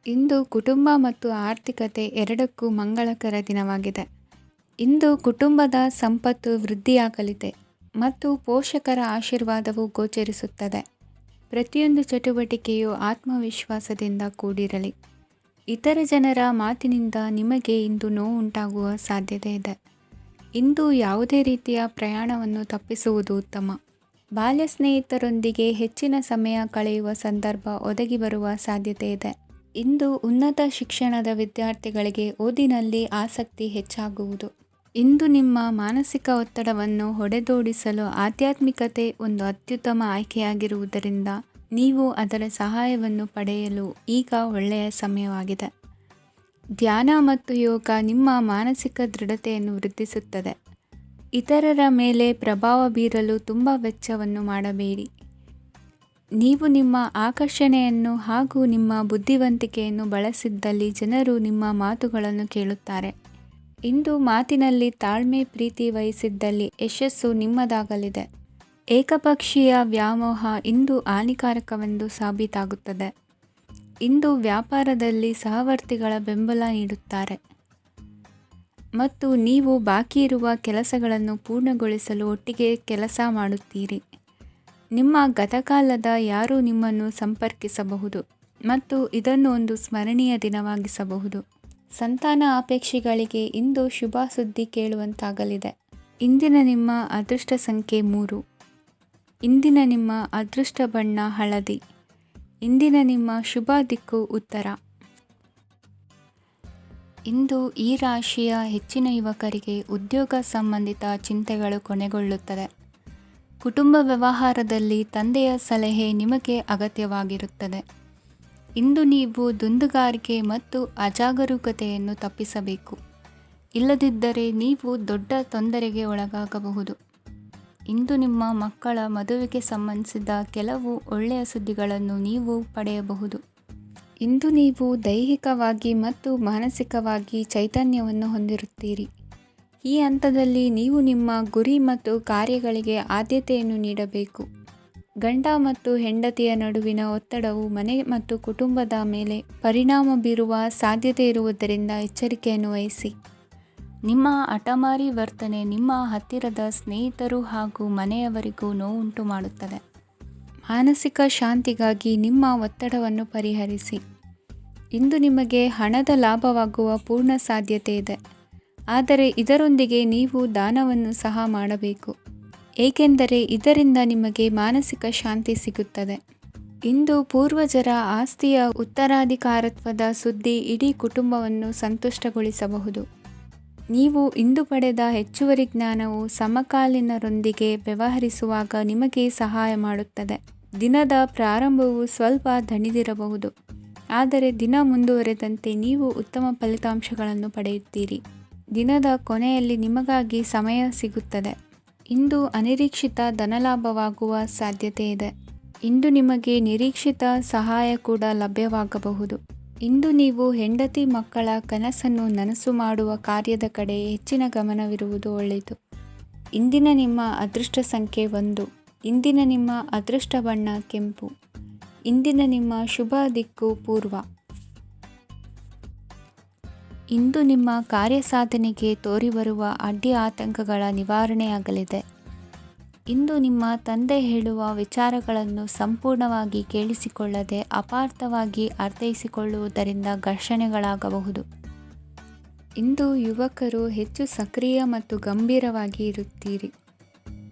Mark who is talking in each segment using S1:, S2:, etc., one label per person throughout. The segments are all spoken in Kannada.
S1: ಇಂದು ಕುಟುಂಬ ಮತ್ತು ಆರ್ಥಿಕತೆ ಎರಡಕ್ಕೂ ಮಂಗಳಕರ ದಿನವಾಗಿದೆ. ಇಂದು ಕುಟುಂಬದ ಸಂಪತ್ತು ವೃದ್ಧಿಯಾಗಲಿದೆ ಮತ್ತು ಪೋಷಕರ ಆಶೀರ್ವಾದವು ಗೋಚರಿಸುತ್ತದೆ. ಪ್ರತಿಯೊಂದು ಚಟುವಟಿಕೆಯು ಆತ್ಮವಿಶ್ವಾಸದಿಂದ ಕೂಡಿರಲಿ. ಇತರ ಜನರ ಮಾತಿನಿಂದ ನಿಮಗೆ ಇಂದು ನೋವು ಉಂಟಾಗುವ ಸಾಧ್ಯತೆ ಇದೆ. ಇಂದು ಯಾವುದೇ ರೀತಿಯ ಪ್ರಯಾಣವನ್ನು ತಪ್ಪಿಸುವುದು ಉತ್ತಮ. ಬಾಲ್ಯ ಸ್ನೇಹಿತರೊಂದಿಗೆ ಹೆಚ್ಚಿನ ಸಮಯ ಕಳೆಯುವ ಸಂದರ್ಭ ಒದಗಿ ಬರುವ ಸಾಧ್ಯತೆ ಇದೆ. ಇಂದು ಉನ್ನತ ಶಿಕ್ಷಣದ ವಿದ್ಯಾರ್ಥಿಗಳಿಗೆ ಓದಿನಲ್ಲಿ ಆಸಕ್ತಿ ಹೆಚ್ಚಾಗುವುದು. ಇಂದು ನಿಮ್ಮ ಮಾನಸಿಕ ಒತ್ತಡವನ್ನು ಹೊಡೆದೋಡಿಸಲು ಆಧ್ಯಾತ್ಮಿಕತೆ ಒಂದು ಅತ್ಯುತ್ತಮ ಆಯ್ಕೆಯಾಗಿರುವುದರಿಂದ ನೀವು ಅದರ ಸಹಾಯವನ್ನು ಪಡೆಯಲು ಈಗ ಒಳ್ಳೆಯ ಸಮಯವಾಗಿದೆ. ಧ್ಯಾನ ಮತ್ತು ಯೋಗ ನಿಮ್ಮ ಮಾನಸಿಕ ದೃಢತೆಯನ್ನು ವೃದ್ಧಿಸುತ್ತದೆ. ಇತರರ ಮೇಲೆ ಪ್ರಭಾವ ಬೀರಲು ತುಂಬ ವೆಚ್ಚವನ್ನು ಮಾಡಬೇಡಿ. ನೀವು ನಿಮ್ಮ ಆಕರ್ಷಣೆಯನ್ನು ಹಾಗೂ ನಿಮ್ಮ ಬುದ್ಧಿವಂತಿಕೆಯನ್ನು ಬಳಸಿದ್ದಲ್ಲಿ ಜನರು ನಿಮ್ಮ ಮಾತುಗಳನ್ನು ಕೇಳುತ್ತಾರೆ. ಇಂದು ಮಾತಿನಲ್ಲಿ ತಾಳ್ಮೆ ಪ್ರೀತಿ ವಹಿಸಿದ್ದಲ್ಲಿ ಯಶಸ್ಸು ನಿಮ್ಮದಾಗಲಿದೆ. ಏಕಪಕ್ಷೀಯ ವ್ಯಾಮೋಹ ಇಂದು ಹಾನಿಕಾರಕವೆಂದು ಸಾಬೀತಾಗುತ್ತದೆ. ಇಂದು ವ್ಯಾಪಾರದಲ್ಲಿ ಸಹವರ್ತಿಗಳ ಬೆಂಬಲ ನೀಡುತ್ತಾರೆ ಮತ್ತು ನೀವು ಬಾಕಿ ಇರುವ ಕೆಲಸಗಳನ್ನು ಪೂರ್ಣಗೊಳಿಸಲು ಒಟ್ಟಿಗೆ ಕೆಲಸ ಮಾಡುತ್ತೀರಿ. ನಿಮ್ಮ ಗತಕಾಲದ ಯಾರೂ ನಿಮ್ಮನ್ನು ಸಂಪರ್ಕಿಸಬಹುದು ಮತ್ತು ಇದನ್ನು ಒಂದು ಸ್ಮರಣೀಯ ದಿನವಾಗಿಸಬಹುದು. ಸಂತಾನ ಅಪೇಕ್ಷಿಗಳಿಗೆ ಇಂದು ಶುಭ ಸುದ್ದಿ ಕೇಳುವಂತಾಗಲಿದೆ. ಇಂದಿನ ನಿಮ್ಮ ಅದೃಷ್ಟ ಸಂಖ್ಯೆ 3. ಇಂದಿನ ನಿಮ್ಮ ಅದೃಷ್ಟ ಬಣ್ಣ ಹಳದಿ. ಇಂದಿನ ನಿಮ್ಮ ಶುಭ ದಿಕ್ಕು ಉತ್ತರ. ಇಂದು ಈ ರಾಶಿಯ ಹೆಚ್ಚಿನ ಯುವಕರಿಗೆ ಉದ್ಯೋಗ ಸಂಬಂಧಿತ ಚಿಂತೆಗಳು ಕೊನೆಗೊಳ್ಳುತ್ತದೆ. ಕುಟುಂಬ ವ್ಯವಹಾರದಲ್ಲಿ ತಂದೆಯ ಸಲಹೆ ನಿಮಗೆ ಅಗತ್ಯವಾಗಿರುತ್ತದೆ. ಇಂದು ನೀವು ದುಂದುಗಾರಿಕೆ ಮತ್ತು ಅಜಾಗರೂಕತೆಯನ್ನು ತಪ್ಪಿಸಬೇಕು. ಇಲ್ಲದಿದ್ದರೆ ನೀವು ದೊಡ್ಡ ತೊಂದರೆಗೆ ಒಳಗಾಗಬಹುದು. ಇಂದು ನಿಮ್ಮ ಮಕ್ಕಳ ಮದುವೆಗೆ ಸಂಬಂಧಿಸಿದ ಕೆಲವು ಒಳ್ಳೆಯ ಸುದ್ದಿಗಳನ್ನು ನೀವು ಪಡೆಯಬಹುದು. ಇಂದು ನೀವು ದೈಹಿಕವಾಗಿ ಮತ್ತು ಮಾನಸಿಕವಾಗಿ ಚೈತನ್ಯವನ್ನು ಹೊಂದಿರುತ್ತೀರಿ. ಈ ಹಂತದಲ್ಲಿ ನೀವು ನಿಮ್ಮ ಗುರಿ ಮತ್ತು ಕಾರ್ಯಗಳಿಗೆ ಆದ್ಯತೆಯನ್ನು ನೀಡಬೇಕು. ಗಂಡ ಮತ್ತು ಹೆಂಡತಿಯ ನಡುವಿನ ಒತ್ತಡವು ಮನೆ ಮತ್ತು ಕುಟುಂಬದ ಮೇಲೆ ಪರಿಣಾಮ ಬೀರುವ ಸಾಧ್ಯತೆ ಇರುವುದರಿಂದ ಎಚ್ಚರಿಕೆಯನ್ನು ವಹಿಸಿ. ನಿಮ್ಮ ಹಠಮಾರಿ ವರ್ತನೆ ನಿಮ್ಮ ಹತ್ತಿರದ ಸ್ನೇಹಿತರು ಹಾಗೂ ಮನೆಯವರಿಗೂ ನೋವುಂಟು ಮಾಡುತ್ತದೆ. ಮಾನಸಿಕ ಶಾಂತಿಗಾಗಿ ನಿಮ್ಮ ಒತ್ತಡವನ್ನು ಪರಿಹರಿಸಿ. ಇಂದು ನಿಮಗೆ ಹಣದ ಲಾಭವಾಗುವ ಪೂರ್ಣ ಸಾಧ್ಯತೆ ಇದೆ, ಆದರೆ ಇದರೊಂದಿಗೆ ನೀವು ದಾನವನ್ನು ಸಹ ಮಾಡಬೇಕು, ಏಕೆಂದರೆ ಇದರಿಂದ ನಿಮಗೆ ಮಾನಸಿಕ ಶಾಂತಿ ಸಿಗುತ್ತದೆ. ಇಂದು ಪೂರ್ವಜರ ಆಸ್ತಿಯ ಉತ್ತರಾಧಿಕಾರತ್ವದ ಸುದ್ದಿ ಇಡೀ ಕುಟುಂಬವನ್ನು ಸಂತುಷ್ಟಗೊಳಿಸಬಹುದು. ನೀವು ಇಂದು ಪಡೆದ ಹೆಚ್ಚುವರಿ ಜ್ಞಾನವು ಸಮಕಾಲೀನರೊಂದಿಗೆ ವ್ಯವಹರಿಸುವಾಗ ನಿಮಗೆ ಸಹಾಯ ಮಾಡುತ್ತದೆ. ದಿನದ ಪ್ರಾರಂಭವು ಸ್ವಲ್ಪ ದಣಿದಿರಬಹುದು, ಆದರೆ ದಿನ ಮುಂದುವರೆದಂತೆ ನೀವು ಉತ್ತಮ ಫಲಿತಾಂಶಗಳನ್ನು ಪಡೆಯುತ್ತೀರಿ. ದಿನದ ಕೊನೆಯಲ್ಲಿ ನಿಮಗಾಗಿ ಸಮಯ ಸಿಗುತ್ತದೆ. ಇಂದು ಅನಿರೀಕ್ಷಿತ ಧನಲಾಭವಾಗುವ ಸಾಧ್ಯತೆ ಇದೆ. ಇಂದು ನಿಮಗೆ ನಿರೀಕ್ಷಿತ ಸಹಾಯ ಕೂಡ ಲಭ್ಯವಾಗಬಹುದು. ಇಂದು ನೀವು ಹೆಂಡತಿ ಮಕ್ಕಳ ಕನಸನ್ನು ನನಸು ಮಾಡುವ ಕಾರ್ಯದ ಕಡೆ ಹೆಚ್ಚಿನ ಗಮನವಿರುವುದು ಒಳ್ಳೆಯದು. ಇಂದಿನ ನಿಮ್ಮ ಅದೃಷ್ಟ ಸಂಖ್ಯೆ 1. ಇಂದಿನ ನಿಮ್ಮ ಅದೃಷ್ಟ ಬಣ್ಣ ಕೆಂಪು. ಇಂದಿನ ನಿಮ್ಮ ಶುಭ ದಿಕ್ಕು ಪೂರ್ವ. ಇಂದು ನಿಮ್ಮ ಕಾರ್ಯಸಾಧನೆಗೆ ತೋರಿಬರುವ ಅಡ್ಡಿ ಆತಂಕಗಳ ನಿವಾರಣೆಯಾಗಲಿದೆ. ಇಂದು ನಿಮ್ಮ ತಂದೆ ಹೇಳುವ ವಿಚಾರಗಳನ್ನು ಸಂಪೂರ್ಣವಾಗಿ ಕೇಳಿಸಿಕೊಳ್ಳದೆ ಅಪಾರ್ಥವಾಗಿ ಅರ್ಥೈಸಿಕೊಳ್ಳುವುದರಿಂದ ಘರ್ಷಣೆಗಳಾಗಬಹುದು. ಇಂದು ಯುವಕರು ಹೆಚ್ಚು ಸಕ್ರಿಯ ಮತ್ತು ಗಂಭೀರವಾಗಿ ಇರುತ್ತೀರಿ.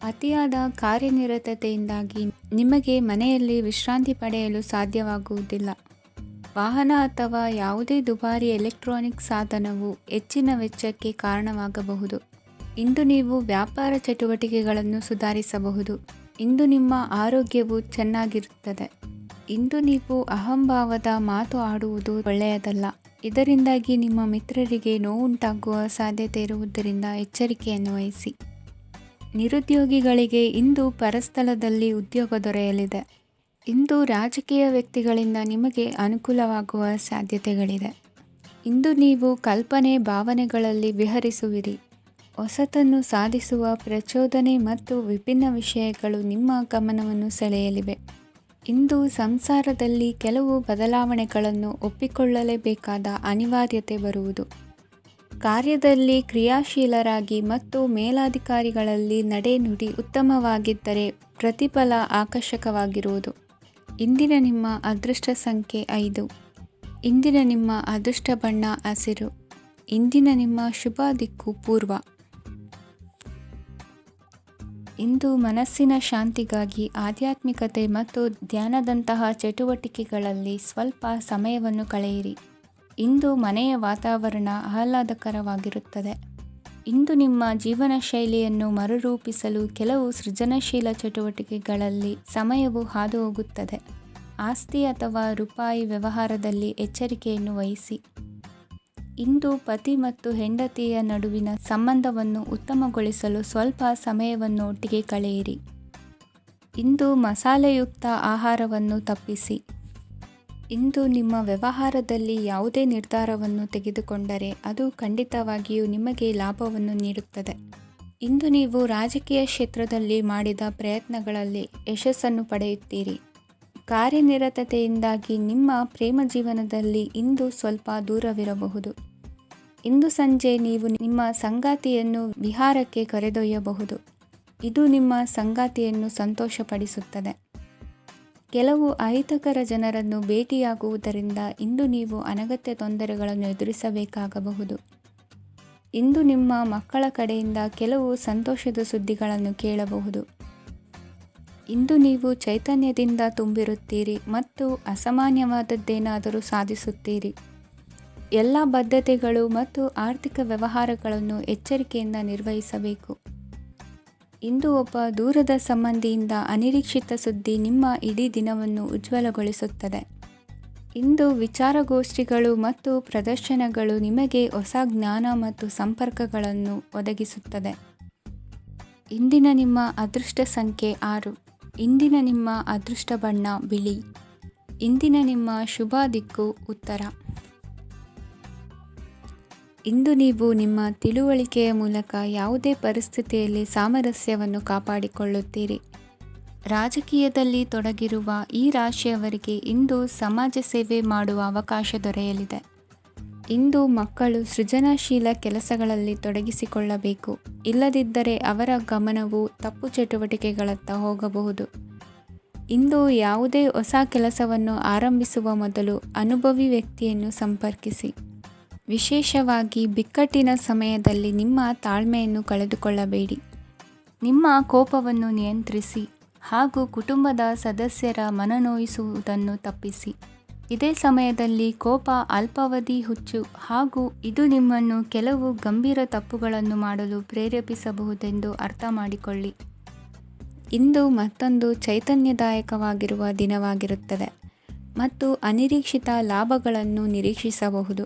S1: ಅತಿಯಾದ ಕಾರ್ಯನಿರತತೆಯಿಂದಾಗಿ ನಿಮಗೆ ಮನೆಯಲ್ಲಿ ವಿಶ್ರಾಂತಿ ಪಡೆಯಲು ಸಾಧ್ಯವಾಗುವುದಿಲ್ಲ. ವಾಹನ ಅಥವಾ ಯಾವುದೇ ದುಬಾರಿ ಎಲೆಕ್ಟ್ರಾನಿಕ್ ಸಾಧನವು ಹೆಚ್ಚಿನ ವೆಚ್ಚಕ್ಕೆ ಕಾರಣವಾಗಬಹುದು. ಇಂದು ನೀವು ವ್ಯಾಪಾರ ಚಟುವಟಿಕೆಗಳನ್ನು ಸುಧಾರಿಸಬಹುದು. ಇಂದು ನಿಮ್ಮ ಆರೋಗ್ಯವು ಚೆನ್ನಾಗಿರುತ್ತದೆ. ಇಂದು ನೀವು ಅಹಂಭಾವದ ಮಾತು ಆಡುವುದು ಒಳ್ಳೆಯದಲ್ಲ. ಇದರಿಂದಾಗಿ ನಿಮ್ಮ ಮಿತ್ರರಿಗೆ ನೋವುಂಟಾಗುವ ಸಾಧ್ಯತೆ ಇರುವುದರಿಂದ ಎಚ್ಚರಿಕೆಯನ್ನು ವಹಿಸಿ. ನಿರುದ್ಯೋಗಿಗಳಿಗೆ ಇಂದು ಪರಸ್ಥಳದಲ್ಲಿ ಉದ್ಯೋಗ ದೊರೆಯಲಿದೆ. ಇಂದು ರಾಜಕೀಯ ವ್ಯಕ್ತಿಗಳಿಂದ ನಿಮಗೆ ಅನುಕೂಲವಾಗುವ ಸಾಧ್ಯತೆಗಳಿದೆ. ಇಂದು ನೀವು ಕಲ್ಪನೆ ಭಾವನೆಗಳಲ್ಲಿ ವಿಹರಿಸುವಿರಿ. ಹೊಸತನ್ನು ಸಾಧಿಸುವ ಪ್ರಚೋದನೆ ಮತ್ತು ವಿಭಿನ್ನ ವಿಷಯಗಳು ನಿಮ್ಮ ಗಮನವನ್ನು ಸೆಳೆಯಲಿವೆ. ಇಂದು ಸಂಸಾರದಲ್ಲಿ ಕೆಲವು ಬದಲಾವಣೆಗಳನ್ನು ಒಪ್ಪಿಕೊಳ್ಳಲೇಬೇಕಾದ ಅನಿವಾರ್ಯತೆ ಬರುವುದು. ಕಾರ್ಯದಲ್ಲಿ ಕ್ರಿಯಾಶೀಲರಾಗಿ ಮತ್ತು ಮೇಲಾಧಿಕಾರಿಗಳಲ್ಲಿ ನಡೆನುಡಿ ಉತ್ತಮವಾಗಿದ್ದರೆ ಪ್ರತಿಫಲ ಆಕರ್ಷಕವಾಗಿರುವುದು. ಇಂದಿನ ನಿಮ್ಮ ಅದೃಷ್ಟ ಸಂಖ್ಯೆ 5. ಇಂದಿನ ನಿಮ್ಮ ಅದೃಷ್ಟ ಬಣ್ಣ ಹಸಿರು. ಇಂದಿನ ನಿಮ್ಮ ಶುಭ ದಿಕ್ಕು ಪೂರ್ವ. ಇಂದು ಮನಸ್ಸಿನ ಶಾಂತಿಗಾಗಿ ಆಧ್ಯಾತ್ಮಿಕತೆ ಮತ್ತು ಧ್ಯಾನದಂತಹ ಚಟುವಟಿಕೆಗಳಲ್ಲಿ ಸ್ವಲ್ಪ ಸಮಯವನ್ನು ಕಳೆಯಿರಿ. ಇಂದು ಮನೆಯ ವಾತಾವರಣ ಆಹ್ಲಾದಕರವಾಗಿರುತ್ತದೆ. ಇಂದು ನಿಮ್ಮ ಜೀವನ ಶೈಲಿಯನ್ನು ಮರುರೂಪಿಸಲು ಕೆಲವು ಸೃಜನಶೀಲ ಚಟುವಟಿಕೆಗಳಲ್ಲಿ ಸಮಯವು ಹಾದುಹೋಗುತ್ತದೆ. ಆಸ್ತಿ ಅಥವಾ ರೂಪಾಯಿ ವ್ಯವಹಾರದಲ್ಲಿ ಎಚ್ಚರಿಕೆಯನ್ನು ವಹಿಸಿ. ಇಂದು ಪತಿ ಮತ್ತು ಹೆಂಡತಿಯ ನಡುವಿನ ಸಂಬಂಧವನ್ನು ಉತ್ತಮಗೊಳಿಸಲು ಸ್ವಲ್ಪ ಸಮಯವನ್ನು ಒಟ್ಟಿಗೆ ಕಳೆಯಿರಿ. ಇಂದು ಮಸಾಲೆಯುಕ್ತ ಆಹಾರವನ್ನು ತಪ್ಪಿಸಿ. ಇಂದು ನಿಮ್ಮ ವ್ಯವಹಾರದಲ್ಲಿ ಯಾವುದೇ ನಿರ್ಧಾರವನ್ನು ತೆಗೆದುಕೊಂಡರೆ ಅದು ಖಂಡಿತವಾಗಿಯೂ ನಿಮಗೆ ಲಾಭವನ್ನು ನೀಡುತ್ತದೆ. ಇಂದು ನೀವು ರಾಜಕೀಯ ಕ್ಷೇತ್ರದಲ್ಲಿ ಮಾಡಿದ ಪ್ರಯತ್ನಗಳಲ್ಲಿ ಯಶಸ್ಸನ್ನು ಪಡೆಯುತ್ತೀರಿ. ಕಾರ್ಯನಿರತತೆಯಿಂದಾಗಿ ನಿಮ್ಮ ಪ್ರೇಮ ಜೀವನದಲ್ಲಿ ಇಂದು ಸ್ವಲ್ಪ ದೂರವಿರಬಹುದು. ಇಂದು ಸಂಜೆ ನೀವು ನಿಮ್ಮ ಸಂಗಾತಿಯನ್ನು ವಿಹಾರಕ್ಕೆ ಕರೆದೊಯ್ಯಬಹುದು. ಇದು ನಿಮ್ಮ ಸಂಗಾತಿಯನ್ನು ಸಂತೋಷಪಡಿಸುತ್ತದೆ. ಕೆಲವು ಅಹಿತಕರ ಜನರನ್ನು ಭೇಟಿಯಾಗುವುದರಿಂದ ಇಂದು ನೀವು ಅನಗತ್ಯ ತೊಂದರೆಗಳನ್ನು ಎದುರಿಸಬೇಕಾಗಬಹುದು. ಇಂದು ನಿಮ್ಮ ಮಕ್ಕಳ ಕಡೆಯಿಂದ ಕೆಲವು ಸಂತೋಷದ ಸುದ್ದಿಗಳನ್ನು ಕೇಳಬಹುದು. ಇಂದು ನೀವು ಚೈತನ್ಯದಿಂದ ತುಂಬಿರುತ್ತೀರಿ ಮತ್ತು ಅಸಾಮಾನ್ಯವಾದದ್ದೇನಾದರೂ ಸಾಧಿಸುತ್ತೀರಿ. ಎಲ್ಲ ಬದ್ಧತೆಗಳು ಮತ್ತು ಆರ್ಥಿಕ ವ್ಯವಹಾರಗಳನ್ನು ಎಚ್ಚರಿಕೆಯಿಂದ ನಿರ್ವಹಿಸಬೇಕು. ಇಂದು ಒಬ್ಬ ದೂರದ ಸಂಬಂಧಿಯಿಂದ ಅನಿರೀಕ್ಷಿತ ಸುದ್ದಿ ನಿಮ್ಮ ಇಡೀ ದಿನವನ್ನು ಉಜ್ವಲಗೊಳಿಸುತ್ತದೆ. ಇಂದು ವಿಚಾರಗೋಷ್ಠಿಗಳು ಮತ್ತು ಪ್ರದರ್ಶನಗಳು ನಿಮಗೆ ಹೊಸ ಜ್ಞಾನ ಮತ್ತು ಸಂಪರ್ಕಗಳನ್ನು ಒದಗಿಸುತ್ತದೆ. ಇಂದಿನ ನಿಮ್ಮ ಅದೃಷ್ಟ ಸಂಖ್ಯೆ 6. ಇಂದಿನ ನಿಮ್ಮ ಅದೃಷ್ಟ ಬಣ್ಣ ಬಿಳಿ. ಇಂದಿನ ನಿಮ್ಮ ಶುಭ ದಿಕ್ಕು ಉತ್ತರ. ಇಂದು ನೀವು ನಿಮ್ಮ ತಿಳುವಳಿಕೆಯ ಮೂಲಕ ಯಾವುದೇ ಪರಿಸ್ಥಿತಿಯಲ್ಲಿ ಸಾಮರಸ್ಯವನ್ನು ಕಾಪಾಡಿಕೊಳ್ಳುತ್ತೀರಿ. ರಾಜಕೀಯದಲ್ಲಿ ತೊಡಗಿರುವ ಈ ರಾಶಿಯವರಿಗೆ ಇಂದು ಸಮಾಜ ಸೇವೆ ಮಾಡುವ ಅವಕಾಶ ದೊರೆಯಲಿದೆ. ಇಂದು ಮಕ್ಕಳು ಸೃಜನಶೀಲ ಕೆಲಸಗಳಲ್ಲಿ ತೊಡಗಿಸಿಕೊಳ್ಳಬೇಕು. ಇಲ್ಲದಿದ್ದರೆ ಅವರ ಗಮನವು ತಪ್ಪು ಚಟುವಟಿಕೆಗಳತ್ತ ಹೋಗಬಹುದು. ಇಂದು ಯಾವುದೇ ಹೊಸ ಕೆಲಸವನ್ನು ಆರಂಭಿಸುವ ಮೊದಲು ಅನುಭವಿ ವ್ಯಕ್ತಿಯನ್ನು ಸಂಪರ್ಕಿಸಿ. ವಿಶೇಷವಾಗಿ ಬಿಕ್ಕಟ್ಟಿನ ಸಮಯದಲ್ಲಿ ನಿಮ್ಮ ತಾಳ್ಮೆಯನ್ನು ಕಳೆದುಕೊಳ್ಳಬೇಡಿ. ನಿಮ್ಮ ಕೋಪವನ್ನು ನಿಯಂತ್ರಿಸಿ ಹಾಗೂ ಕುಟುಂಬದ ಸದಸ್ಯರ ಮನನೊಯಿಸುವುದನ್ನು ತಪ್ಪಿಸಿ. ಇದೇ ಸಮಯದಲ್ಲಿ ಕೋಪ ಅಲ್ಪಾವಧಿ ಹುಚ್ಚು ಹಾಗೂ ಇದು ನಿಮ್ಮನ್ನು ಕೆಲವು ಗಂಭೀರ ತಪ್ಪುಗಳನ್ನು ಮಾಡಲು ಪ್ರೇರೇಪಿಸಬಹುದೆಂದು ಅರ್ಥ ಮಾಡಿಕೊಳ್ಳಿ. ಇಂದು ಮತ್ತೊಂದು ಚೈತನ್ಯದಾಯಕವಾಗಿರುವ ದಿನವಾಗಿರುತ್ತದೆ ಮತ್ತು ಅನಿರೀಕ್ಷಿತ ಲಾಭಗಳನ್ನು ನಿರೀಕ್ಷಿಸಬಹುದು.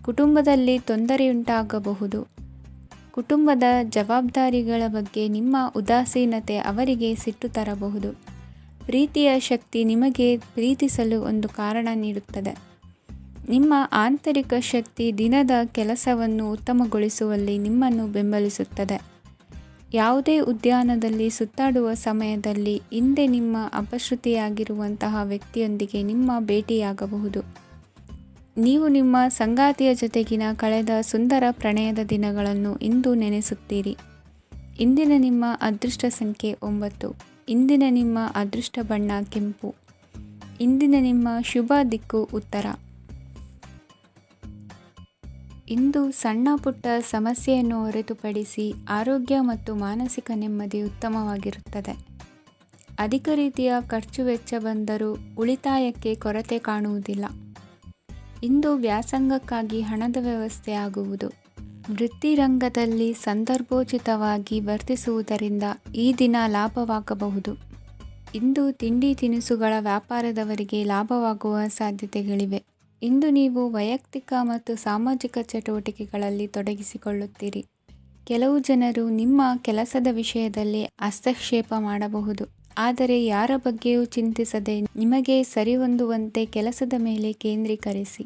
S1: ಕುಟುಂಬದಲ್ಲಿ ತೊಂದರೆಯುಂಟಾಗಬಹುದು. ಕುಟುಂಬದ ಜವಾಬ್ದಾರಿಗಳ ಬಗ್ಗೆ ನಿಮ್ಮ ಉದಾಸೀನತೆ ಅವರಿಗೆ ಸಿಟ್ಟು ತರಬಹುದು. ಪ್ರೀತಿಯ ಶಕ್ತಿ ನಿಮಗೆ ಪ್ರೀತಿಸಲು ಒಂದು ಕಾರಣ ನೀಡುತ್ತದೆ. ನಿಮ್ಮ ಆಂತರಿಕ ಶಕ್ತಿ ದಿನದ ಕೆಲಸವನ್ನು ಉತ್ತಮಗೊಳಿಸುವಲ್ಲಿ ನಿಮ್ಮನ್ನು ಬೆಂಬಲಿಸುತ್ತದೆ. ಯಾವುದೇ ಉದ್ಯಾನದಲ್ಲಿ ಸುತ್ತಾಡುವ ಸಮಯದಲ್ಲಿ ಹಿಂದೆ ನಿಮ್ಮ ಅಪಶ್ರುತಿಯಾಗಿರುವಂತಹ ವ್ಯಕ್ತಿಯೊಂದಿಗೆ ನಿಮ್ಮ ಭೇಟಿಯಾಗಬಹುದು. ನೀವು ನಿಮ್ಮ ಸಂಗಾತಿಯ ಜೊತೆಗಿನ ಕಳೆದ ಸುಂದರ ಪ್ರಣಯದ ದಿನಗಳನ್ನು ಇಂದು ನೆನೆಸುತ್ತೀರಿ. ಇಂದಿನ ನಿಮ್ಮ ಅದೃಷ್ಟ ಸಂಖ್ಯೆ 9. ಇಂದಿನ ನಿಮ್ಮ ಅದೃಷ್ಟ ಬಣ್ಣ ಕೆಂಪು. ಇಂದಿನ ನಿಮ್ಮ ಶುಭ ದಿಕ್ಕು ಉತ್ತರ. ಇಂದು ಸಣ್ಣ ಪುಟ್ಟ ಸಮಸ್ಯೆಯನ್ನು ಹೊರತುಪಡಿಸಿ ಆರೋಗ್ಯ ಮತ್ತು ಮಾನಸಿಕ ನೆಮ್ಮದಿ ಉತ್ತಮವಾಗಿರುತ್ತದೆ. ಅಧಿಕ ರೀತಿಯ ಖರ್ಚು ವೆಚ್ಚ ಬಂದರೂ ಉಳಿತಾಯಕ್ಕೆ ಕೊರತೆ ಕಾಣುವುದಿಲ್ಲ. ಇಂದು ವ್ಯಾಸಂಗಕ್ಕಾಗಿ ಹಣದ ವ್ಯವಸ್ಥೆ ಆಗುವುದು. ವೃತ್ತಿರಂಗದಲ್ಲಿ ಸಂದರ್ಭೋಚಿತವಾಗಿ ವರ್ತಿಸುವುದರಿಂದ ಈ ದಿನ ಲಾಭವಾಗಬಹುದು. ಇಂದು ತಿಂಡಿ ತಿನಿಸುಗಳ ವ್ಯಾಪಾರದವರಿಗೆ ಲಾಭವಾಗುವ ಸಾಧ್ಯತೆಗಳಿವೆ. ಇಂದು ನೀವು ವೈಯಕ್ತಿಕ ಮತ್ತು ಸಾಮಾಜಿಕ ಚಟುವಟಿಕೆಗಳಲ್ಲಿ ತೊಡಗಿಸಿಕೊಳ್ಳುತ್ತೀರಿ. ಕೆಲವು ಜನರು ನಿಮ್ಮ ಕೆಲಸದ ವಿಷಯದಲ್ಲಿ ಹಸ್ತಕ್ಷೇಪ ಮಾಡಬಹುದು. ಆದರೆ ಯಾರ ಬಗ್ಗೆಯೂ ಚಿಂತಿಸದೆ ನಿಮಗೆ ಸರಿಹೊಂದುವಂತೆ ಕೆಲಸದ ಮೇಲೆ ಕೇಂದ್ರೀಕರಿಸಿ.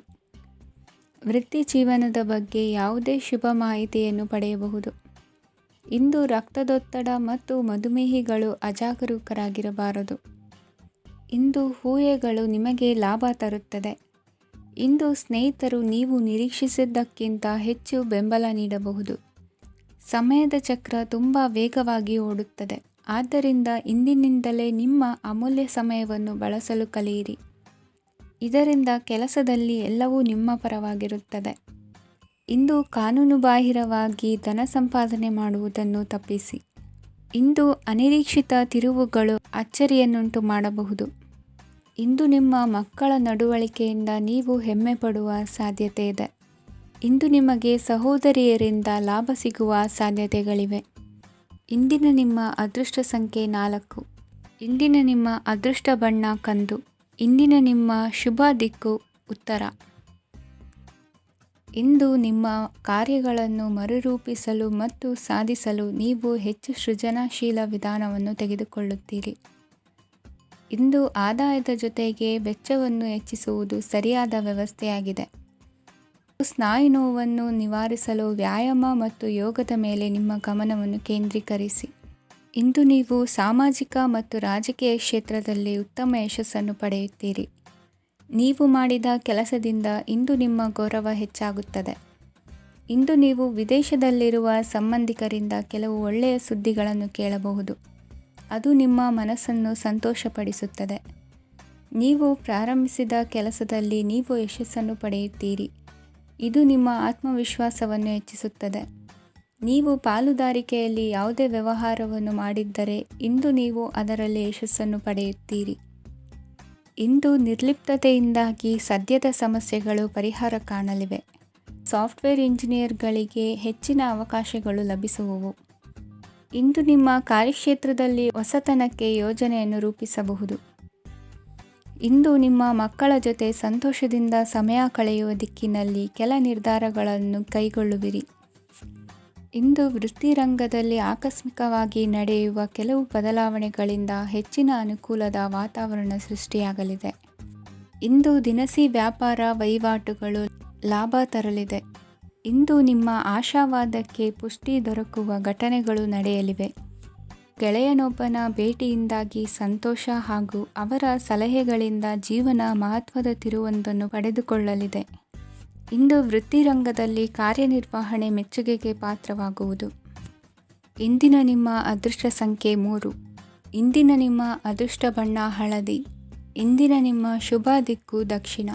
S1: ವೃತ್ತಿ ಜೀವನದ ಬಗ್ಗೆ ಯಾವುದೇ ಶುಭ ಮಾಹಿತಿಯನ್ನು ಪಡೆಯಬಹುದು. ಇಂದು ರಕ್ತದೊತ್ತಡ ಮತ್ತು ಮಧುಮೇಹಿಗಳು ಅಜಾಗರೂಕರಾಗಿರಬಾರದು. ಇಂದು ಊಹೆಗಳು ನಿಮಗೆ ಲಾಭ ತರುತ್ತದೆ. ಇಂದು ಸ್ನೇಹಿತರು ನೀವು ನಿರೀಕ್ಷಿಸಿದ್ದಕ್ಕಿಂತ ಹೆಚ್ಚು ಬೆಂಬಲ ನೀಡಬಹುದು. ಸಮಯದ ಚಕ್ರ ತುಂಬ ವೇಗವಾಗಿ ಓಡುತ್ತದೆ. ಆದ್ದರಿಂದ ಇಂದಿನಿಂದಲೇ ನಿಮ್ಮ ಅಮೂಲ್ಯ ಸಮಯವನ್ನು ಬಳಸಲು ಕಲಿಯಿರಿ. ಇದರಿಂದ ಕೆಲಸದಲ್ಲಿ ಎಲ್ಲವೂ ನಿಮ್ಮ ಪರವಾಗಿರುತ್ತದೆ. ಇಂದು ಕಾನೂನುಬಾಹಿರವಾಗಿ ಧನ ಸಂಪಾದನೆ ಮಾಡುವುದನ್ನು ತಪ್ಪಿಸಿ. ಇಂದು ಅನಿರೀಕ್ಷಿತ ತಿರುವುಗಳು ಅಚ್ಚರಿಯನ್ನುಂಟು ಮಾಡಬಹುದು. ಇಂದು ನಿಮ್ಮ ಮಕ್ಕಳ ನಡವಳಿಕೆಯಿಂದ ನೀವು ಹೆಮ್ಮೆ ಪಡುವ ಸಾಧ್ಯತೆ ಇದೆ. ಇಂದು ನಿಮಗೆ ಸಹೋದರಿಯರಿಂದ ಲಾಭ ಸಿಗುವ ಸಾಧ್ಯತೆಗಳಿವೆ. ಇಂದಿನ ನಿಮ್ಮ ಅದೃಷ್ಟ ಸಂಖ್ಯೆ 4. ಇಂದಿನ ನಿಮ್ಮ ಅದೃಷ್ಟ ಬಣ್ಣ ಕಂದು. ಇಂದಿನ ನಿಮ್ಮ ಶುಭ ದಿಕ್ಕು ಉತ್ತರ. ಇಂದು ನಿಮ್ಮ ಕಾರ್ಯಗಳನ್ನು ಮರುರೂಪಿಸಲು ಮತ್ತು ಸಾಧಿಸಲು ನೀವು ಹೆಚ್ಚು ಸೃಜನಶೀಲ ವಿಧಾನವನ್ನು ತೆಗೆದುಕೊಳ್ಳುತ್ತೀರಿ. ಇಂದು ಆದಾಯದ ಜೊತೆಗೆ ವೆಚ್ಚವನ್ನು ಹೆಚ್ಚಿಸುವುದು ಸರಿಯಾದ ವ್ಯವಸ್ಥೆಯಾಗಿದೆ. ಸ್ನಾಯು ನೋವನ್ನು ನಿವಾರಿಸಲು ವ್ಯಾಯಾಮ ಮತ್ತು ಯೋಗದ ಮೇಲೆ ನಿಮ್ಮ ಗಮನವನ್ನು ಕೇಂದ್ರೀಕರಿಸಿ. ಇಂದು ನೀವು ಸಾಮಾಜಿಕ ಮತ್ತು ರಾಜಕೀಯ ಕ್ಷೇತ್ರದಲ್ಲಿ ಉತ್ತಮ ಯಶಸ್ಸನ್ನು ಪಡೆಯುತ್ತೀರಿ. ನೀವು ಮಾಡಿದ ಕೆಲಸದಿಂದ ಇಂದು ನಿಮ್ಮ ಗೌರವ ಹೆಚ್ಚಾಗುತ್ತದೆ. ಇಂದು ನೀವು ವಿದೇಶದಲ್ಲಿರುವ ಸಂಬಂಧಿಕರಿಂದ ಕೆಲವು ಒಳ್ಳೆಯ ಸುದ್ದಿಗಳನ್ನು ಕೇಳಬಹುದು. ಅದು ನಿಮ್ಮ ಮನಸ್ಸನ್ನು ಸಂತೋಷಪಡಿಸುತ್ತದೆ. ನೀವು ಪ್ರಾರಂಭಿಸಿದ ಕೆಲಸದಲ್ಲಿ ನೀವು ಯಶಸ್ಸನ್ನು ಪಡೆಯುತ್ತೀರಿ. ಇದು ನಿಮ್ಮ ಆತ್ಮವಿಶ್ವಾಸವನ್ನು ಹೆಚ್ಚಿಸುತ್ತದೆ. ನೀವು ಪಾಲುದಾರಿಕೆಯಲ್ಲಿ ಯಾವುದೇ ವ್ಯವಹಾರವನ್ನು ಮಾಡಿದ್ದರೆ ಇಂದು ನೀವು ಅದರಲ್ಲಿ ಯಶಸ್ಸನ್ನು ಪಡೆಯುತ್ತೀರಿ. ಇಂದು ನಿರ್ಲಿಪ್ತತೆಯಿಂದಾಗಿ ಸದ್ಯದ ಸಮಸ್ಯೆಗಳು ಪರಿಹಾರ ಕಾಣಲಿವೆ. ಸಾಫ್ಟ್ವೇರ್ ಇಂಜಿನಿಯರ್ಗಳಿಗೆ ಹೆಚ್ಚಿನ ಅವಕಾಶಗಳು ಲಭಿಸುವವು. ಇಂದು ನಿಮ್ಮ ಕಾರ್ಯಕ್ಷೇತ್ರದಲ್ಲಿ ಹೊಸತನಕ್ಕೆ ಯೋಜನೆಯನ್ನು ರೂಪಿಸಬಹುದು. ಇಂದು ನಿಮ್ಮ ಮಕ್ಕಳ ಜೊತೆ ಸಂತೋಷದಿಂದ ಸಮಯ ಕಳೆಯುವ ದಿಕ್ಕಿನಲ್ಲಿ ಕೆಲ ನಿರ್ಧಾರಗಳನ್ನು ಕೈಗೊಳ್ಳುವಿರಿ. ಇಂದು ವೃತ್ತಿರಂಗದಲ್ಲಿ ಆಕಸ್ಮಿಕವಾಗಿ ನಡೆಯುವ ಕೆಲವು ಬದಲಾವಣೆಗಳಿಂದ ಹೆಚ್ಚಿನ ಅನುಕೂಲದ ವಾತಾವರಣ ಸೃಷ್ಟಿಯಾಗಲಿದೆ. ಇಂದು ದಿನಸಿ ವ್ಯಾಪಾರ ವಹಿವಾಟುಗಳು ಲಾಭ ತರಲಿದೆ. ಇಂದು ನಿಮ್ಮ ಆಶಾವಾದಕ್ಕೆ ಪುಷ್ಟಿ ದೊರಕುವ ಘಟನೆಗಳು ನಡೆಯಲಿವೆ. ಗೆಳೆಯನೊಬ್ಬನ ಭೇಟಿಯಿಂದಾಗಿ ಸಂತೋಷ ಹಾಗೂ ಅವರ ಸಲಹೆಗಳಿಂದ ಜೀವನ ಮಹತ್ವದ ತಿರುವೊಂದನ್ನು ಪಡೆದುಕೊಳ್ಳಲಿದೆ. ಇಂದು ವೃತ್ತಿರಂಗದಲ್ಲಿ ಕಾರ್ಯನಿರ್ವಹಣೆ ಮೆಚ್ಚುಗೆಗೆ ಪಾತ್ರವಾಗುವುದು. ಇಂದಿನ ನಿಮ್ಮ ಅದೃಷ್ಟ ಸಂಖ್ಯೆ 3. ಇಂದಿನ ನಿಮ್ಮ ಅದೃಷ್ಟ ಬಣ್ಣ ಹಳದಿ. ಇಂದಿನ ನಿಮ್ಮ ಶುಭ ದಿಕ್ಕು ದಕ್ಷಿಣ.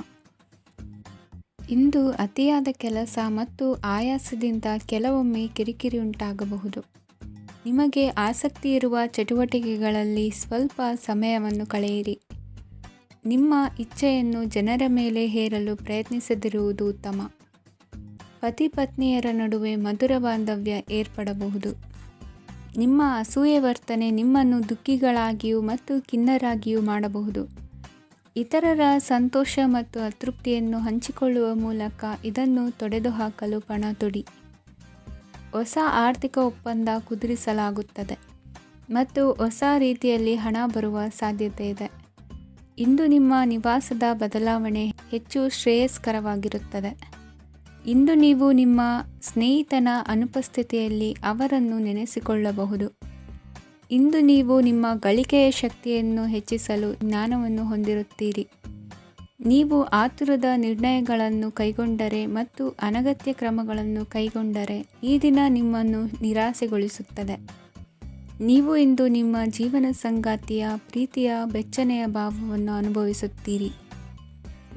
S1: ಇಂದು ಅತಿಯಾದ ಕೆಲಸ ಮತ್ತು ಆಯಾಸದಿಂದ ಕೆಲವೊಮ್ಮೆ ಕಿರಿಕಿರಿ ಉಂಟಾಗಬಹುದು. ನಿಮಗೆ ಆಸಕ್ತಿ ಇರುವ ಚಟುವಟಿಕೆಗಳಲ್ಲಿ ಸ್ವಲ್ಪ ಸಮಯವನ್ನು ಕಳೆಯಿರಿ. ನಿಮ್ಮ ಇಚ್ಛೆಯನ್ನು ಜನರ ಮೇಲೆ ಹೇರಲು ಪ್ರಯತ್ನಿಸದಿರುವುದು ಉತ್ತಮ. ಪತಿ ಪತ್ನಿಯರ ನಡುವೆ ಮಧುರ ಬಾಂಧವ್ಯ ಏರ್ಪಡಬಹುದು. ನಿಮ್ಮ ಅಸೂಯೆ ವರ್ತನೆ ನಿಮ್ಮನ್ನು ದುಃಖಿಗಳಾಗಿಯೂ ಮತ್ತು ಖಿನ್ನರಾಗಿಯೂ ಮಾಡಬಹುದು. ಇತರರ ಸಂತೋಷ ಮತ್ತು ಅತೃಪ್ತಿಯನ್ನು ಹಂಚಿಕೊಳ್ಳುವ ಮೂಲಕ ಇದನ್ನು ತೊಡೆದುಹಾಕಲು ಪಣ ತೊಡಿ. ಹೊಸ ಆರ್ಥಿಕ ಒಪ್ಪಂದ ಕುದುರಿಸಲಾಗುತ್ತದೆ ಮತ್ತು ಹೊಸ ರೀತಿಯಲ್ಲಿ ಹಣ ಬರುವ ಸಾಧ್ಯತೆ ಇದೆ. ಇಂದು ನಿಮ್ಮ ನಿವಾಸದ ಬದಲಾವಣೆ ಹೆಚ್ಚು ಶ್ರೇಯಸ್ಕರವಾಗಿರುತ್ತದೆ. ಇಂದು ನೀವು ನಿಮ್ಮ ಸ್ನೇಹಿತನ ಅನುಪಸ್ಥಿತಿಯಲ್ಲಿ ಅವರನ್ನು ನೆನೆಸಿಕೊಳ್ಳಬಹುದು. ಇಂದು ನೀವು ನಿಮ್ಮ ಗಳಿಕೆಯ ಶಕ್ತಿಯನ್ನು ಹೆಚ್ಚಿಸಲು ಜ್ಞಾನವನ್ನು ಹೊಂದಿರುತ್ತೀರಿ. ನೀವು ಆತುರದ ನಿರ್ಣಯಗಳನ್ನು ಕೈಗೊಂಡರೆ ಮತ್ತು ಅನಗತ್ಯ ಕ್ರಮಗಳನ್ನು ಕೈಗೊಂಡರೆ ಈ ದಿನ ನಿಮ್ಮನ್ನು ನಿರಾಸೆಗೊಳಿಸುತ್ತದೆ. ನೀವು ಇಂದು ನಿಮ್ಮ ಜೀವನ ಸಂಗಾತಿಯ ಪ್ರೀತಿಯ ಬೆಚ್ಚನೆಯ ಭಾವವನ್ನು ಅನುಭವಿಸುತ್ತೀರಿ.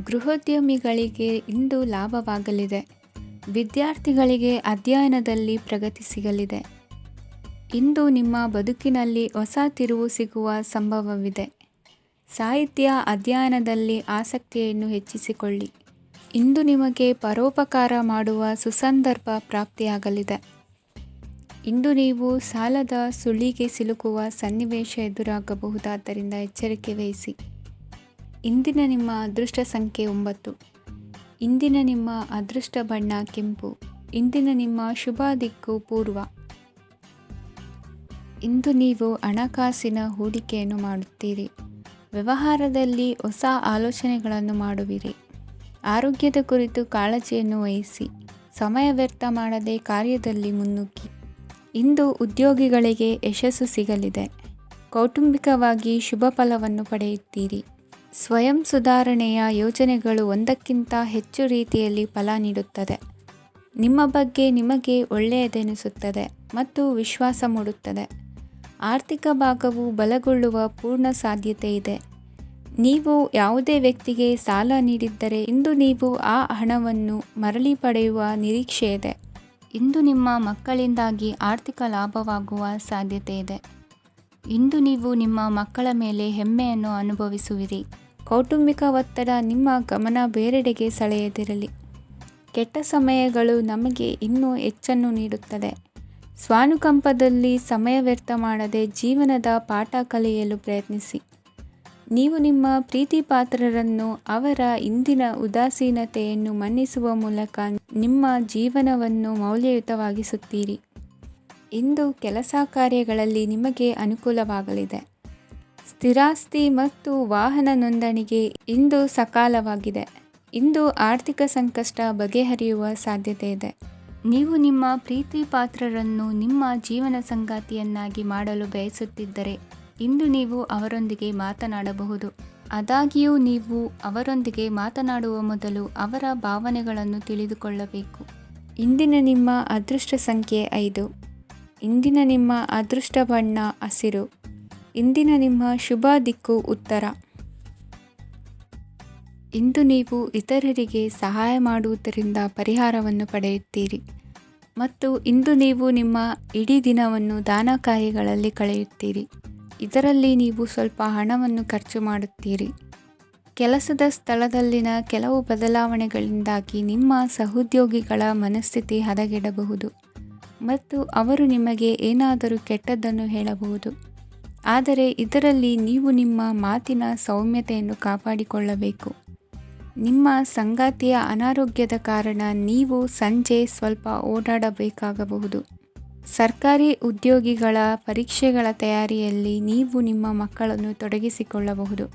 S1: ಗೃಹೋದ್ಯಮಿಗಳಿಗೆ ಇಂದು ಲಾಭವಾಗಲಿದೆ. ವಿದ್ಯಾರ್ಥಿಗಳಿಗೆ ಅಧ್ಯಯನದಲ್ಲಿ ಪ್ರಗತಿ ಸಿಗಲಿದೆ. ಇಂದು ನಿಮ್ಮ ಬದುಕಿನಲ್ಲಿ ಹೊಸ ತಿರುವು ಸಿಗುವ ಸಂಭವವಿದೆ. ಸಾಹಿತ್ಯ ಅಧ್ಯಯನದಲ್ಲಿ ಆಸಕ್ತಿಯನ್ನು ಹೆಚ್ಚಿಸಿಕೊಳ್ಳಿ. ಇಂದು ನಿಮಗೆ ಪರೋಪಕಾರ ಮಾಡುವ ಸುಸಂದರ್ಭ ಪ್ರಾಪ್ತಿಯಾಗಲಿದೆ. ಇಂದು ನೀವು ಸಾಲದ ಸುಳಿಗೆ ಸಿಲುಕುವ ಸನ್ನಿವೇಶ ಎದುರಾಗಬಹುದಾದ್ದರಿಂದ ಎಚ್ಚರಿಕೆ ವಹಿಸಿ. ಇಂದಿನ ನಿಮ್ಮ ಅದೃಷ್ಟ ಸಂಖ್ಯೆ 9. ಇಂದಿನ ನಿಮ್ಮ ಅದೃಷ್ಟ ಬಣ್ಣ ಕೆಂಪು. ಇಂದಿನ ನಿಮ್ಮ ಶುಭ ದಿಕ್ಕು ಪೂರ್ವ. ಇಂದು ನೀವು ಹಣಕಾಸಿನ ಹೂಡಿಕೆಯನ್ನು ಮಾಡುತ್ತೀರಿ. ವ್ಯವಹಾರದಲ್ಲಿ ಹೊಸ ಆಲೋಚನೆಗಳನ್ನು ಮಾಡುವಿರಿ. ಆರೋಗ್ಯದ ಕುರಿತು ಕಾಳಜಿಯನ್ನು ವಹಿಸಿ. ಸಮಯ ವ್ಯರ್ಥ ಮಾಡದೆ ಕಾರ್ಯದಲ್ಲಿ ಮುನ್ನುಗ್ಗಿ. ಇಂದು ಉದ್ಯೋಗಿಗಳಿಗೆ ಯಶಸ್ಸು ಸಿಗಲಿದೆ. ಕೌಟುಂಬಿಕವಾಗಿ ಶುಭ ಫಲವನ್ನು ಪಡೆಯುತ್ತೀರಿ. ಸ್ವಯಂ ಸುಧಾರಣೆಯ ಯೋಜನೆಗಳು ಒಂದಕ್ಕಿಂತ ಹೆಚ್ಚು ರೀತಿಯಲ್ಲಿ ಫಲ ನೀಡುತ್ತದೆ. ನಿಮ್ಮ ಬಗ್ಗೆ ನಿಮಗೆ ಒಳ್ಳೆಯದೆನಿಸುತ್ತದೆ ಮತ್ತು ವಿಶ್ವಾಸ ಮೂಡುತ್ತದೆ. ಆರ್ಥಿಕ ಭಾಗವು ಬಲಗೊಳ್ಳುವ ಪೂರ್ಣ ಸಾಧ್ಯತೆ ಇದೆ. ನೀವು ಯಾವುದೇ ವ್ಯಕ್ತಿಗೆ ಸಾಲ ನೀಡಿದ್ದರೆ ಇಂದು ನೀವು ಆ ಹಣವನ್ನು ಮರಳಿ ಪಡೆಯುವ ನಿರೀಕ್ಷೆ ಇದೆ. ಇಂದು ನಿಮ್ಮ ಮಕ್ಕಳಿಂದಾಗಿ ಆರ್ಥಿಕ ಲಾಭವಾಗುವ ಸಾಧ್ಯತೆ ಇದೆ. ಇಂದು ನೀವು ನಿಮ್ಮ ಮಕ್ಕಳ ಮೇಲೆ ಹೆಮ್ಮೆಯನ್ನು ಅನುಭವಿಸುವಿರಿ. ಕೌಟುಂಬಿಕ ಒತ್ತಡ ನಿಮ್ಮ ಗಮನ ಬೇರೆಡೆಗೆ ಸೆಳೆಯದಿರಲಿ. ಕೆಟ್ಟ ಸಮಯಗಳು ನಮಗೆ ಇನ್ನೂ ಹೆಚ್ಚನ್ನು ನೀಡುತ್ತದೆ. ಸ್ವಾನುಕಂಪದಲ್ಲಿ ಸಮಯ ವ್ಯರ್ಥ ಮಾಡದೆ ಜೀವನದ ಪಾಠ ಕಲಿಯಲು ಪ್ರಯತ್ನಿಸಿ. ನೀವು ನಿಮ್ಮ ಪ್ರೀತಿ ಪಾತ್ರರನ್ನು ಅವರ ಇಂದಿನ ಉದಾಸೀನತೆಯನ್ನು ಮನ್ನಿಸುವ ಮೂಲಕ ನಿಮ್ಮ ಜೀವನವನ್ನು ಮೌಲ್ಯಯುತವಾಗಿಸುತ್ತೀರಿ. ಇಂದು ಕೆಲಸ ಕಾರ್ಯಗಳಲ್ಲಿ ನಿಮಗೆ ಅನುಕೂಲವಾಗಲಿದೆ. ಸ್ಥಿರಾಸ್ತಿ ಮತ್ತು ವಾಹನ ನೋಂದಣಿಗೆ ಇಂದು ಸಕಾಲವಾಗಿದೆ. ಇಂದು ಆರ್ಥಿಕ ಸಂಕಷ್ಟ ಬಗೆಹರಿಯುವ ಸಾಧ್ಯತೆ ಇದೆ. ನೀವು ನಿಮ್ಮ ಪ್ರೀತಿ ಪಾತ್ರರನ್ನು ನಿಮ್ಮ ಜೀವನ ಸಂಗಾತಿಯನ್ನಾಗಿ ಮಾಡಲು ಬಯಸುತ್ತಿದ್ದರೆ ಇಂದು ನೀವು ಅವರೊಂದಿಗೆ ಮಾತನಾಡಬಹುದು. ಆದಾಗ್ಯೂ ನೀವು ಅವರೊಂದಿಗೆ ಮಾತನಾಡುವ ಮೊದಲು ಅವರ ಭಾವನೆಗಳನ್ನು ತಿಳಿದುಕೊಳ್ಳಬೇಕು. ಇಂದಿನ ನಿಮ್ಮ ಅದೃಷ್ಟ ಸಂಖ್ಯೆ 5. ಇಂದಿನ ನಿಮ್ಮ ಅದೃಷ್ಟ ಬಣ್ಣ ಹಸಿರು. ಇಂದಿನ ನಿಮ್ಮ ಶುಭ ದಿಕ್ಕು ಉತ್ತರ. ಇಂದು ನೀವು ಇತರರಿಗೆ ಸಹಾಯ ಮಾಡುವುದರಿಂದ ಪರಿಹಾರವನ್ನು ಪಡೆಯುತ್ತೀರಿ ಮತ್ತು ಇಂದು ನೀವು ನಿಮ್ಮ ಇಡೀ ದಿನವನ್ನು ದಾನ ಕಾರ್ಯಗಳಲ್ಲಿ ಕಳೆಯುತ್ತೀರಿ. ಇದರಲ್ಲಿ ನೀವು ಸ್ವಲ್ಪ ಹಣವನ್ನು ಖರ್ಚು ಮಾಡುತ್ತೀರಿ. ಕೆಲಸದ ಸ್ಥಳದಲ್ಲಿನ ಕೆಲವು ಬದಲಾವಣೆಗಳಿಂದಾಗಿ ನಿಮ್ಮ ಸಹೋದ್ಯೋಗಿಗಳ ಮನಸ್ಥಿತಿ ಹದಗೆಡಬಹುದು ಮತ್ತು ಅವರು ನಿಮಗೆ ಏನಾದರೂ ಕೆಟ್ಟದ್ದನ್ನು ಹೇಳಬಹುದು. ಆದರೆ ಇದರಲ್ಲಿ ನೀವು ನಿಮ್ಮ ಮಾತಿನ ಸೌಮ್ಯತೆಯನ್ನು ಕಾಪಾಡಿಕೊಳ್ಳಬೇಕು. ನಿಮ್ಮ ಸಂಗಾತಿಯ ಅನಾರೋಗ್ಯದ ಕಾರಣ ನೀವು ಸಂಜೆ ಸ್ವಲ್ಪ ಓಡಾಡಬೇಕಾಗಬಹುದು. ಸರ್ಕಾರಿ ಉದ್ಯೋಗಿಗಳ ಪರೀಕ್ಷೆಗಳ ತಯಾರಿಯಲ್ಲಿ ನೀವು ನಿಮ್ಮ ಮಕ್ಕಳನ್ನು ತೊಡಗಿಸಿಕೊಳ್ಳಬಹುದು.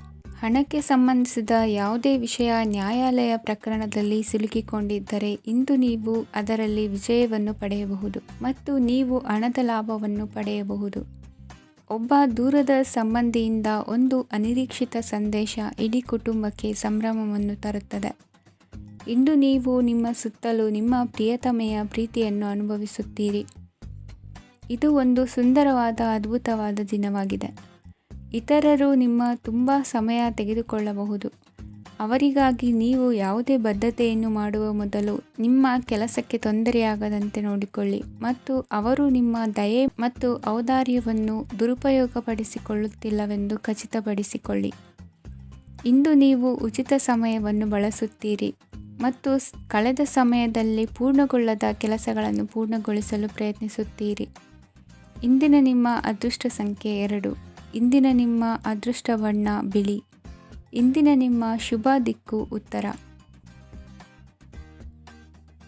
S1: ಹಣಕ್ಕೆ ಸಂಬಂಧಿಸಿದ ಯಾವುದೇ ವಿಷಯ ನ್ಯಾಯಾಲಯ ಪ್ರಕರಣದಲ್ಲಿ ಸಿಲುಕಿಕೊಂಡಿದ್ದರೆ ಇಂದು ನೀವು ಅದರಲ್ಲಿ ವಿಜಯವನ್ನು ಪಡೆಯಬಹುದು ಮತ್ತು ನೀವು ಹಣದ ಲಾಭವನ್ನು ಪಡೆಯಬಹುದು. ಒಬ್ಬ ದೂರದ ಸಂಬಂಧಿಯಿಂದ ಒಂದು ಅನಿರೀಕ್ಷಿತ ಸಂದೇಶ ಇಡೀ ಕುಟುಂಬಕ್ಕೆ ಸಂಭ್ರಮವನ್ನು ತರುತ್ತದೆ. ಇಂದು ನೀವು ನಿಮ್ಮ ಸುತ್ತಲೂ ನಿಮ್ಮ ಪ್ರಿಯತಮೆಯ ಪ್ರೀತಿಯನ್ನು ಅನುಭವಿಸುತ್ತೀರಿ. ಇದು ಒಂದು ಸುಂದರವಾದ ಅದ್ಭುತವಾದ ದಿನವಾಗಿದೆ. ಇತರರು ನಿಮ್ಮ ತುಂಬ ಸಮಯ ತೆಗೆದುಕೊಳ್ಳಬಹುದು. ಅವರಿಗಾಗಿ ನೀವು ಯಾವುದೇ ಬದ್ಧತೆಯನ್ನು ಮಾಡುವ ಮೊದಲು ನಿಮ್ಮ ಕೆಲಸಕ್ಕೆ ತೊಂದರೆಯಾಗದಂತೆ ನೋಡಿಕೊಳ್ಳಿ ಮತ್ತು ಅವರು ನಿಮ್ಮ ದಯೆ ಮತ್ತು ಔದಾರ್ಯವನ್ನು ದುರುಪಯೋಗಪಡಿಸಿಕೊಳ್ಳುತ್ತಿಲ್ಲವೆಂದು ಖಚಿತಪಡಿಸಿಕೊಳ್ಳಿ. ಇಂದು ನೀವು ಉಚಿತ ಸಮಯವನ್ನು ಬಳಸುತ್ತೀರಿ ಮತ್ತು ಕಳೆದ ಸಮಯದಲ್ಲಿ ಪೂರ್ಣಗೊಳ್ಳದ ಕೆಲಸಗಳನ್ನು ಪೂರ್ಣಗೊಳಿಸಲು ಪ್ರಯತ್ನಿಸುತ್ತೀರಿ. ಇಂದಿನ ನಿಮ್ಮ ಅದೃಷ್ಟ ಸಂಖ್ಯೆ 2. ಇಂದಿನ ನಿಮ್ಮ ಅದೃಷ್ಟ ಬಣ್ಣ ಬಿಳಿ. ಇಂದಿನ ನಿಮ್ಮ ಶುಭ ದಿಕ್ಕು ಉತ್ತರ.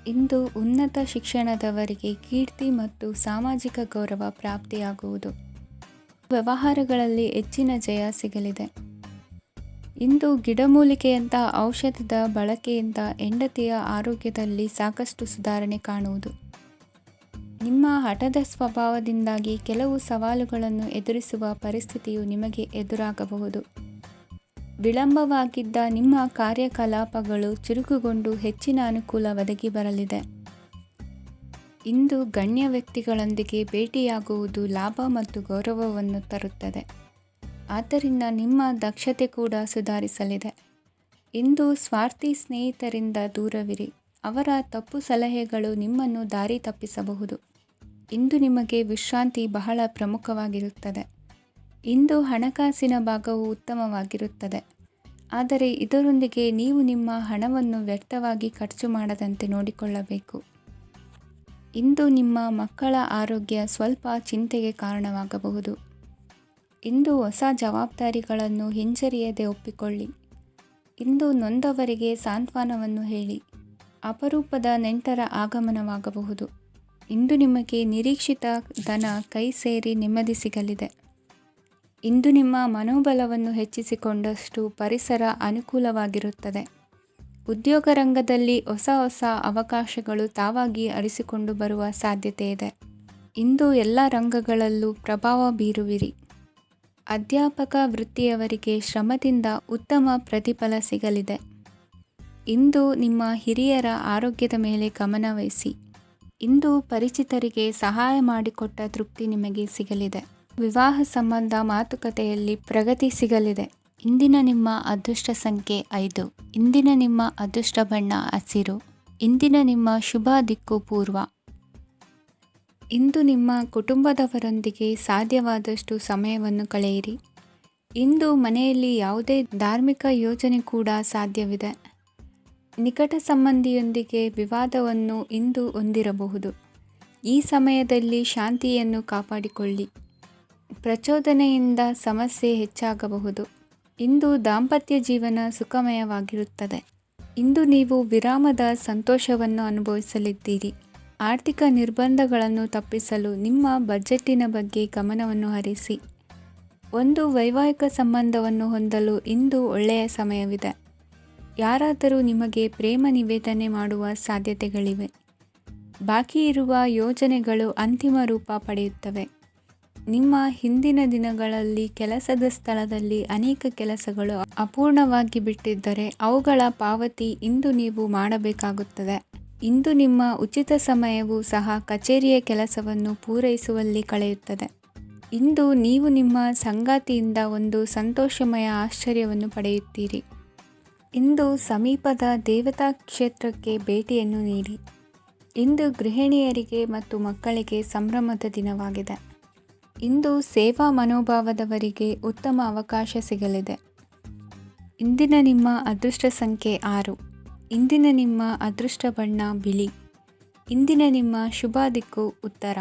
S1: ಇಂದು ಉನ್ನತ ಶಿಕ್ಷಣದವರಿಗೆ ಕೀರ್ತಿ ಮತ್ತು ಸಾಮಾಜಿಕ ಗೌರವ ಪ್ರಾಪ್ತಿಯಾಗುವುದು. ವ್ಯವಹಾರಗಳಲ್ಲಿ ಹೆಚ್ಚಿನ ಜಯ ಸಿಗಲಿದೆ. ಇಂದು ಗಿಡಮೂಲಿಕೆಯಂತಹ ಔಷಧದ ಬಳಕೆಯಿಂದ ಹೆಂಡತಿಯ ಆರೋಗ್ಯದಲ್ಲಿ ಸಾಕಷ್ಟು ಸುಧಾರಣೆ ಕಾಣುವುದು. ನಿಮ್ಮ ಹಠದ ಸ್ವಭಾವದಿಂದಾಗಿ ಕೆಲವು ಸವಾಲುಗಳನ್ನು ಎದುರಿಸುವ ಪರಿಸ್ಥಿತಿಯು ನಿಮಗೆ ಎದುರಾಗಬಹುದು. ವಿಳಂಬವಾಗಿದ್ದ ನಿಮ್ಮ ಕಾರ್ಯಕಲಾಪಗಳು ಚುರುಕುಗೊಂಡು ಹೆಚ್ಚಿನ ಅನುಕೂಲ ಒದಗಿ ಬರಲಿದೆ. ಇಂದು ಗಣ್ಯ ವ್ಯಕ್ತಿಗಳೊಂದಿಗೆ ಭೇಟಿಯಾಗುವುದು ಲಾಭ ಮತ್ತು ಗೌರವವನ್ನು ತರುತ್ತದೆ. ಆದ್ದರಿಂದ ನಿಮ್ಮ ದಕ್ಷತೆ ಕೂಡ ಸುಧಾರಿಸಲಿದೆ. ಇಂದು ಸ್ವಾರ್ಥಿ ಸ್ನೇಹಿತರಿಂದ ದೂರವಿರಿ. ಅವರ ತಪ್ಪು ಸಲಹೆಗಳು ನಿಮ್ಮನ್ನು ದಾರಿ ತಪ್ಪಿಸಬಹುದು. ಇಂದು ನಿಮಗೆ ವಿಶ್ರಾಂತಿ ಬಹಳ ಪ್ರಮುಖವಾಗಿರುತ್ತದೆ. ಇಂದು ಹಣಕಾಸಿನ ಭಾಗವು ಉತ್ತಮವಾಗಿರುತ್ತದೆ. ಆದರೆ ಇದರೊಂದಿಗೆ ನೀವು ನಿಮ್ಮ ಹಣವನ್ನು ವ್ಯರ್ಥವಾಗಿ ಖರ್ಚು ಮಾಡದಂತೆ ನೋಡಿಕೊಳ್ಳಬೇಕು. ಇಂದು ನಿಮ್ಮ ಮಕ್ಕಳ ಆರೋಗ್ಯ ಸ್ವಲ್ಪ ಚಿಂತೆಗೆ ಕಾರಣವಾಗಬಹುದು. ಇಂದು ಹೊಸ ಜವಾಬ್ದಾರಿಗಳನ್ನು ಹಿಂಜರಿಯದೆ ಒಪ್ಪಿಕೊಳ್ಳಿ. ಇಂದು ನೊಂದವರಿಗೆ ಸಾಂತ್ವನವನ್ನು ಹೇಳಿ. ಅಪರೂಪದ ನೆಂಟರ ಆಗಮನವಾಗಬಹುದು. ಇಂದು ನಿಮಗೆ ನಿರೀಕ್ಷಿತ ಧನ ಕೈ ಸೇರಿ ನೆಮ್ಮದಿ ಸಿಗಲಿದೆ. ಇಂದು ನಿಮ್ಮ ಮನೋಬಲವನ್ನು ಹೆಚ್ಚಿಸಿಕೊಂಡಷ್ಟು ಪರಿಸರ ಅನುಕೂಲವಾಗಿರುತ್ತದೆ. ಉದ್ಯೋಗ ರಂಗದಲ್ಲಿ ಹೊಸ ಹೊಸ ಅವಕಾಶಗಳು ತಾವಾಗಿ ಅರಿಸಿಕೊಂಡು ಬರುವ ಸಾಧ್ಯತೆ ಇದೆ. ಇಂದು ಎಲ್ಲ ರಂಗಗಳಲ್ಲೂ ಪ್ರಭಾವ ಬೀರುವಿರಿ. ಅಧ್ಯಾಪಕ ವೃತ್ತಿಯವರಿಗೆ ಶ್ರಮದಿಂದ ಉತ್ತಮ ಪ್ರತಿಫಲ ಸಿಗಲಿದೆ. ಇಂದು ನಿಮ್ಮ ಹಿರಿಯರ ಆರೋಗ್ಯದ ಮೇಲೆ ಗಮನವಹಿಸಿ. ಇಂದು ಪರಿಚಿತರಿಗೆ ಸಹಾಯ ಮಾಡಿಕೊಟ್ಟ ತೃಪ್ತಿ ನಿಮಗೆ ಸಿಗಲಿದೆ. ವಿವಾಹ ಸಂಬಂಧ ಮಾತುಕತೆಯಲ್ಲಿ ಪ್ರಗತಿ ಸಿಗಲಿದೆ. ಇಂದಿನ ನಿಮ್ಮ ಅದೃಷ್ಟ ಸಂಖ್ಯೆ 5. ಇಂದಿನ ನಿಮ್ಮ ಅದೃಷ್ಟ ಬಣ್ಣ ಹಸಿರು. ಇಂದಿನ ನಿಮ್ಮ ಶುಭ ದಿಕ್ಕು ಪೂರ್ವ. ಇಂದು ನಿಮ್ಮ ಕುಟುಂಬದವರೊಂದಿಗೆ ಸಾಧ್ಯವಾದಷ್ಟು ಸಮಯವನ್ನು ಕಳೆಯಿರಿ. ಇಂದು ಮನೆಯಲ್ಲಿ ಯಾವುದೇ ಧಾರ್ಮಿಕ ಯೋಜನೆ ಕೂಡ ಸಾಧ್ಯವಿದೆ. ನಿಕಟ ಸಂಬಂಧಿಯೊಂದಿಗೆ ವಿವಾದವನ್ನು ಇಂದು ಹೊಂದಿರಬಹುದು. ಈ ಸಮಯದಲ್ಲಿ ಶಾಂತಿಯನ್ನು ಕಾಪಾಡಿಕೊಳ್ಳಿ. ಪ್ರಚೋದನೆಯಿಂದ ಸಮಸ್ಯೆ ಹೆಚ್ಚಾಗಬಹುದು. ಇಂದು ದಾಂಪತ್ಯ ಜೀವನ ಸುಖಮಯವಾಗಿರುತ್ತದೆ. ಇಂದು ನೀವು ವಿರಾಮದ ಸಂತೋಷವನ್ನು ಅನುಭವಿಸಲಿದ್ದೀರಿ. ಆರ್ಥಿಕ ನಿರ್ಬಂಧಗಳನ್ನು ತಪ್ಪಿಸಲು ನಿಮ್ಮ ಬಜೆಟ್ಟಿನ ಬಗ್ಗೆ ಗಮನವನ್ನು ಹರಿಸಿ. ಒಂದು ವೈವಾಹಿಕ ಸಂಬಂಧವನ್ನು ಹೊಂದಲು ಇಂದು ಒಳ್ಳೆಯ ಸಮಯವಿದೆ. ಯಾರಾದರೂ ನಿಮಗೆ ಪ್ರೇಮ ನಿವೇದನೆ ಮಾಡುವ ಸಾಧ್ಯತೆಗಳಿವೆ. ಬಾಕಿ ಇರುವ ಯೋಜನೆಗಳು ಅಂತಿಮ ರೂಪ ಪಡೆಯುತ್ತವೆ. ನಿಮ್ಮ ಹಿಂದಿನ ದಿನಗಳಲ್ಲಿ ಕೆಲಸದ ಸ್ಥಳದಲ್ಲಿ ಅನೇಕ ಕೆಲಸಗಳು ಅಪೂರ್ಣವಾಗಿ ಬಿಟ್ಟಿದ್ದರೆ ಅವುಗಳ ಪಾವತಿ ಇಂದು ನೀವು ಮಾಡಬೇಕಾಗುತ್ತದೆ. ಇಂದು ನಿಮ್ಮ ಉಚಿತ ಸಮಯವು ಸಹ ಕಚೇರಿಯ ಕೆಲಸವನ್ನು ಪೂರೈಸುವಲ್ಲಿ ಕಳೆಯುತ್ತದೆ. ಇಂದು ನೀವು ನಿಮ್ಮ ಸಂಗಾತಿಯಿಂದ ಒಂದು ಸಂತೋಷಮಯ ಆಶ್ಚರ್ಯವನ್ನು ಪಡೆಯುತ್ತೀರಿ. ಇಂದು ಸಮೀಪದ ದೇವತಾ ಕ್ಷೇತ್ರಕ್ಕೆ ಭೇಟಿಯನ್ನು ನೀಡಿ. ಇಂದು ಗೃಹಿಣಿಯರಿಗೆ ಮತ್ತು ಮಕ್ಕಳಿಗೆ ಸಂಭ್ರಮದ ದಿನವಾಗಿದೆ. ಇಂದು ಸೇವಾ ಮನೋಭಾವದವರಿಗೆ ಉತ್ತಮ ಅವಕಾಶ ಸಿಗಲಿದೆ. ಇಂದಿನ ನಿಮ್ಮ ಅದೃಷ್ಟ ಸಂಖ್ಯೆ 6. ಇಂದಿನ ನಿಮ್ಮ ಅದೃಷ್ಟ ಬಣ್ಣ ಬಿಳಿ. ಇಂದಿನ ನಿಮ್ಮ ಶುಭ ದಿಕ್ಕು ಉತ್ತರ.